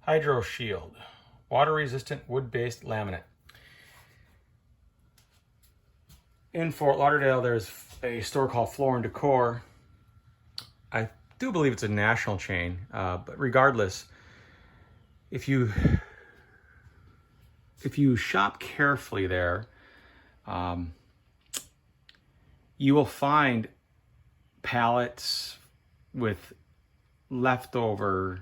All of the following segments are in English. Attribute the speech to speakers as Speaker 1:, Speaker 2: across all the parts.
Speaker 1: Hydro Shield, water-resistant wood-based laminate. In Fort Lauderdale, there's a store called Floor and Decor. I do believe it's a national chain, but regardless, if you shop carefully there, you will find pallets with leftover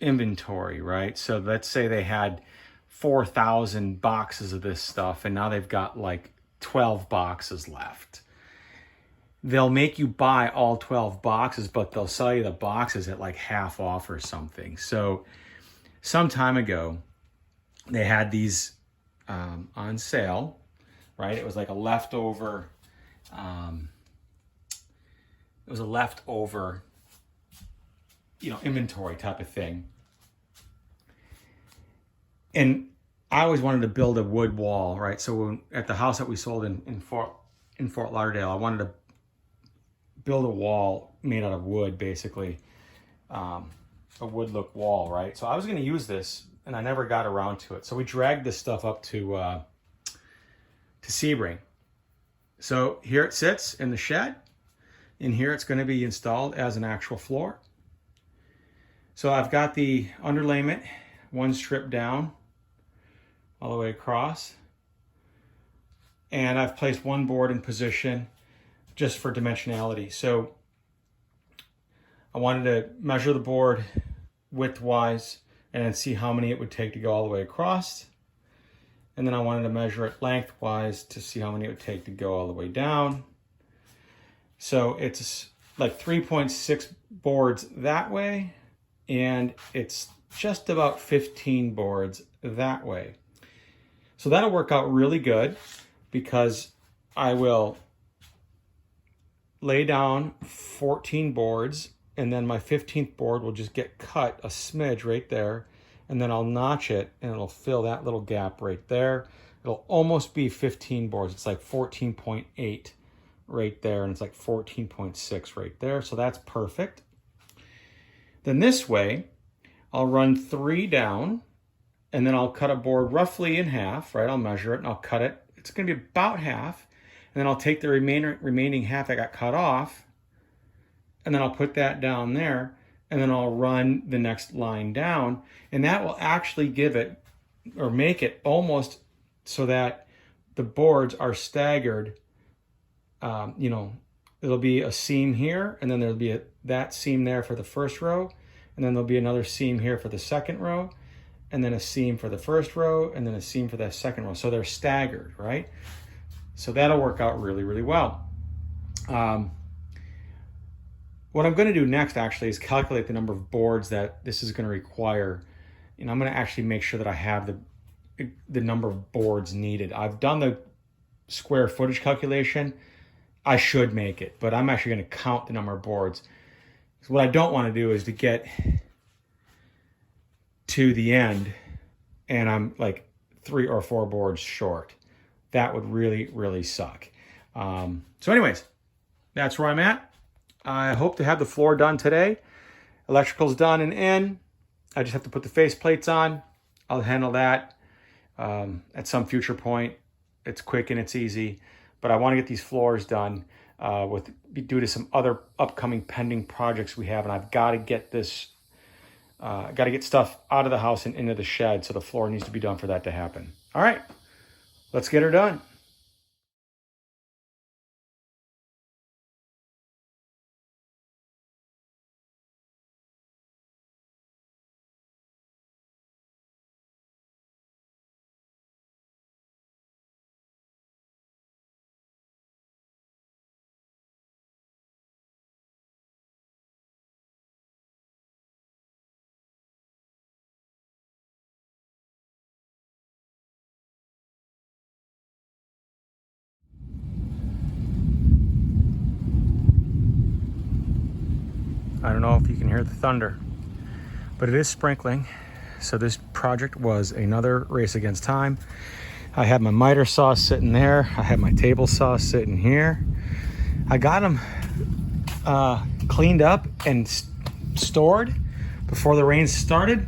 Speaker 1: inventory, right? So let's say they had 4,000 boxes of this stuff and now they've got like 12 boxes left. They'll make you buy all 12 boxes, but they'll sell you the boxes at like half off or something. So some time ago, they had these on sale, right? It was like a leftover, inventory type of thing. And I always wanted to build a wood wall, right? So at the house that we sold in Fort Lauderdale, I wanted to build a wall made out of wood, basically, a wood look wall, right? So I was going to use this, and I never got around to it. So we dragged this stuff up to Sebring. So here it sits in the shed. In here, it's going to be installed as an actual floor. So I've got the underlayment, one strip down all the way across. And I've placed one board in position just for dimensionality. So I wanted to measure the board width-wise and then see how many it would take to go all the way across. And then I wanted to measure it lengthwise to see how many it would take to go all the way down. So it's like 3.6 boards that way, and it's just about 15 boards that way. So that'll work out really good because I will lay down 14 boards, and then my 15th board will just get cut a smidge right there, and then I'll notch it and it'll fill that little gap right there. It'll almost be 15 boards. It's like 14.8 right there, and it's like 14.6 right there. So that's perfect. Then this way, I'll run 3 down, and then I'll cut a board roughly in half, right? I'll measure it and I'll cut it. It's gonna be about half. And then I'll take the remaining half that got cut off, and then I'll put that down there, and then I'll run the next line down, and that will actually give it, or make it almost so that the boards are staggered. It'll be a seam here, and then there'll be that seam there for the first row, and then there'll be another seam here for the second row, and then a seam for the first row, and then a seam for that second row. So they're staggered, right? So that'll work out really, really well. What I'm going to do next actually is calculate the number of boards that this is going to require. And I'm going to actually make sure that I have the number of boards needed. I've done the square footage calculation. I should make it, but I'm actually going to count the number of boards. So what I don't want to do is to get to the end and I'm like 3 or 4 boards short. That would really, really suck. So anyways, that's where I'm at. I hope to have the floor done today. Electrical's done and in. I just have to put the face plates on. I'll handle that at some future point. It's quick and it's easy, but I want to get these floors done due to some other upcoming pending projects we have, and I've got to get this, got to get stuff out of the house and into the shed, so the floor needs to be done for that to happen. All right, let's get her done. I don't know if you can hear the thunder, but it is sprinkling. So this project was another race against time. I had my miter saw sitting there. I had my table saw sitting here. I got them cleaned up and stored before the rain started,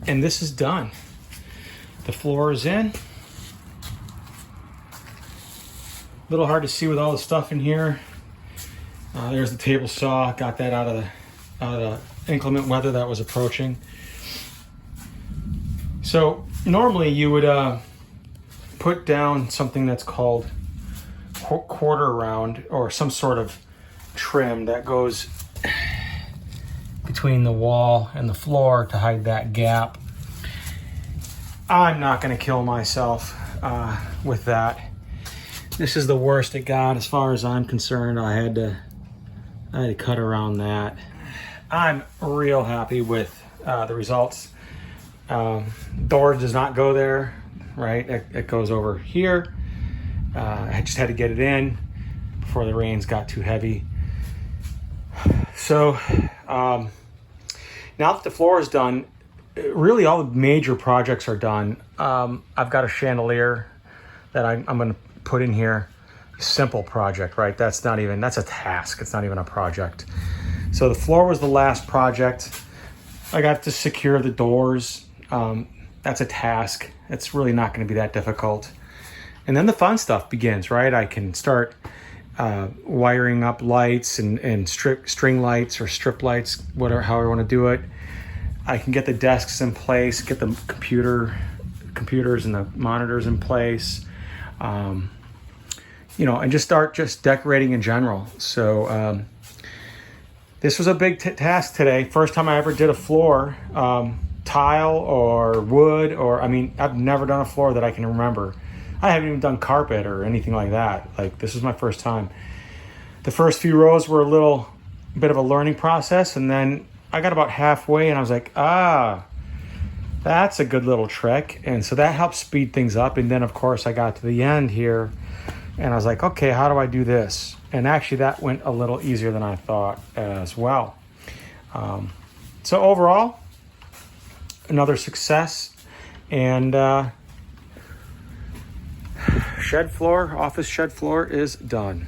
Speaker 1: and this is done. The floor is in. A little hard to see with all the stuff in here. There's the table saw. Got that out of the inclement weather that was approaching. So normally you would put down something that's called quarter round, or some sort of trim that goes between the wall and the floor to hide that gap. I'm not going to kill myself with that. This is the worst it got as far as I'm concerned. I had to cut around that. I'm real happy with the results. Door does not go there, right? It goes over here. I just had to get it in before the rains got too heavy. So now that the floor is done, really all the major projects are done. I've got a chandelier that I'm going to put in here. Simple project, right? That's a task. It's not even a project. So the floor was the last project. I got to secure the doors. That's a task. It's really not going to be that difficult. And then the fun stuff begins, right? I can start wiring up lights and string lights or strip lights, whatever, however I want to do it. I can get the desks in place, get the computers and the monitors in place, and just start decorating in general. So this was a big task today. First time I ever did a floor, tile or wood, I've never done a floor that I can remember. I haven't even done carpet or anything like that. Like, this is my first time. The first few rows were a little bit of a learning process, and then I got about halfway and I was like, that's a good little trick. And so that helped speed things up. And then of course I got to the end here and I was like, okay, how do I do this? And actually that went a little easier than I thought as well. So overall, another success. And office shed floor is done.